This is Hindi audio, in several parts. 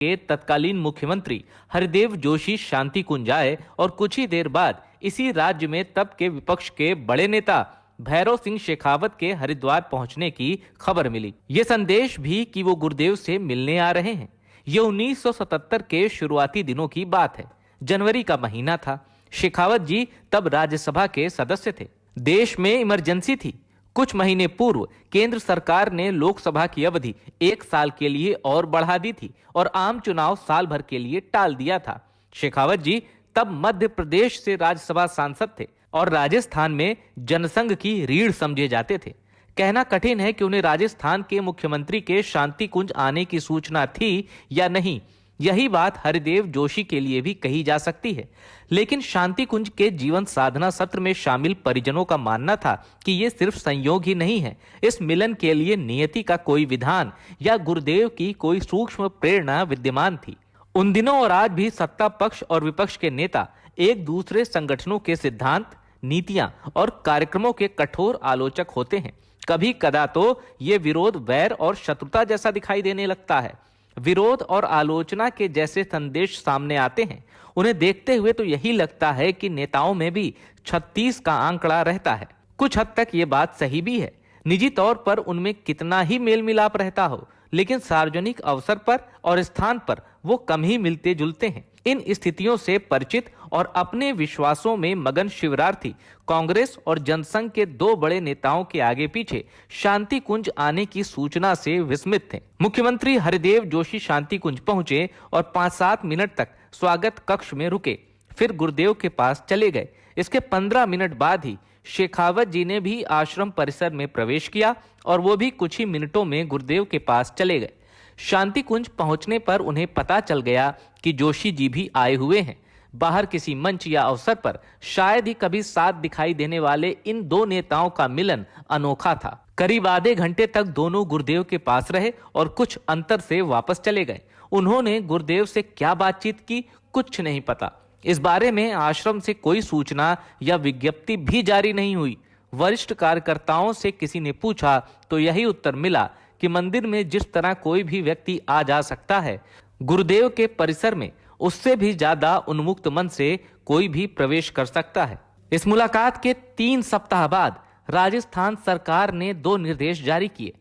के तत्कालीन मुख्यमंत्री हरिदेव जोशी शांति कुंज आए और कुछ ही देर बाद इसी राज्य में तब के विपक्ष के बड़े नेता भैरव सिंह शेखावत के हरिद्वार पहुंचने की खबर मिली। ये संदेश भी कि वो गुरुदेव से मिलने आ रहे हैं। ये 1977 के शुरुआती दिनों की बात है। जनवरी का महीना था। शेखावत जी तब राज्यसभा के सदस्य थे। देश में इमरजेंसी थी। कुछ महीने पूर्व केंद्र सरकार ने लोकसभा की अवधि 1 साल के लिए और बढ़ा दी थी और आम चुनाव साल भर के लिए टाल दिया था। शेखावत जी तब मध्य प्रदेश से राज्यसभा सांसद थे और राजस्थान में जनसंघ की रीढ़ समझे जाते थे। कहना कठिन है कि उन्हें राजस्थान के मुख्यमंत्री के शांति कुंज आने की सूचना थी या नहीं। यही बात हरिदेव जोशी के लिए भी कही जा सकती है। लेकिन शांति कुंज के जीवन साधना सत्र में शामिल परिजनों का मानना था कि यह सिर्फ संयोग ही नहीं है। इस मिलन के लिए नियति का कोई विधान या गुरुदेव की कोई सूक्ष्म प्रेरणा विद्यमान थी। उन दिनों और आज भी सत्ता पक्ष और विपक्ष के नेता एक दूसरे संगठनों के सिद्धांत, नीतियां और कार्यक्रमों के कठोर आलोचक होते हैं। कभी कदा तो ये विरोध वैर और शत्रुता जैसा दिखाई देने लगता है। विरोध और आलोचना के जैसे संदेश सामने आते हैं। उन्हें देखते हुए तो यही लगता है कि नेताओं में भी 36 का आंकड़ा रहता है। कुछ हद तक ये बात सही भी है। निजी तौर पर उनमें कितना ही मेल मिलाप रहता हो, लेकिन सार्वजनिक अवसर पर और स्थान पर वो कम ही मिलते जुलते हैं। इन स्थितियों से परिचित और अपने विश्वासों में मगन शिवरार्थी कांग्रेस और जनसंघ के 2 बड़े नेताओं के आगे पीछे शांति कुंज आने की सूचना से विस्मित थे। मुख्यमंत्री हरिदेव जोशी शांति कुंज पहुंचे और 5-7 मिनट तक स्वागत कक्ष में रुके, फिर गुरुदेव के पास चले गए। इसके 15 मिनट बाद ही शेखावत जी ने भी आश्रम परिसर में प्रवेश किया और वो भी कुछ ही मिनटों में गुरुदेव के पास चले गए। शांति कुंज पहुंचने पर उन्हें पता चल गया कि जोशी जी भी आए हुए हैं। बाहर किसी मंच या अवसर पर शायद ही कभी साथ दिखाई देने वाले इन 2 नेताओं का मिलन अनोखा था। करीब आधे घंटे तक दोनों गुरुदेव के पास रहे और कुछ अंतर से वापस चले गए। उन्होंने गुरुदेव से क्या बातचीत की, कुछ नहीं पता। इस बारे में आश्रम से कोई सूचना या विज्ञप्ति भी जारी नहीं हुई। वरिष्ठ कार्यकर्ताओं से किसी ने पूछा तो यही उत्तर मिला कि मंदिर में जिस तरह कोई भी व्यक्ति आ जा सकता है, गुरुदेव के परिसर में उससे भी ज्यादा उन्मुक्त मन से कोई भी प्रवेश कर सकता है। इस मुलाकात के 3 सप्ताह बाद राजस्थान सरकार ने 2 निर्देश जारी किए।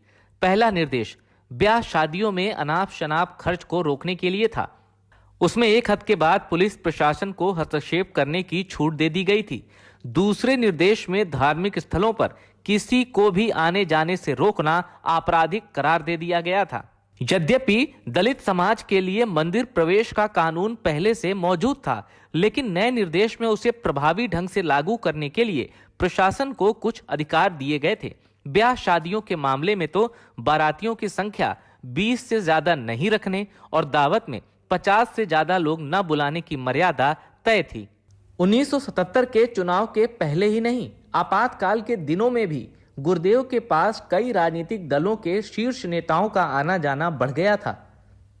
पहला निर्देश ब्याह शादियों में अनाप शनाप खर्च को रोकने के लिए था। उसमें 1 हद के बाद पुलिस प्रशासन को हस्तक्षेप करने की छूट दे दी गई थी। दूसरे निर्देश में धार्मिक स्थलों पर किसी को भी आने जाने से रोकना आपराधिक करार दे दिया गया था। यद्यपि दलित समाज के लिए मंदिर प्रवेश का कानून पहले से मौजूद था, लेकिन नए निर्देश में उसे प्रभावी ढंग से लागू करने के लिए प्रशासन को कुछ अधिकार दिए गए थे। ब्याह शादियों के मामले में तो बारातियों की संख्या 20 से ज्यादा नहीं रखने और दावत में 50 से ज्यादा लोग न बुलाने की मर्यादा तय थी। 1977 के चुनाव के पहले ही नहीं, आपातकाल के दिनों में भी गुरुदेव के पास कई राजनीतिक दलों के शीर्ष नेताओं का आना जाना बढ़ गया था।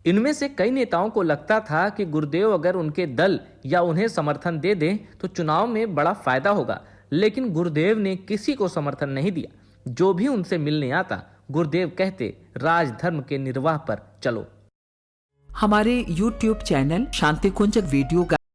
इनमें से कई नेताओं को लगता था कि गुरुदेव अगर उनके दल या उन्हें समर्थन दे दें तो चुनाव में बड़ा फायदा होगा, लेकिन गुरुदेव ने किसी को समर्थन नहीं दिया। जो भी उनसे मिलने आता, गुरुदेव कहते, राजधर्म के निर्वाह पर चलो। हमारे YouTube चैनल शांति कुंज वीडियो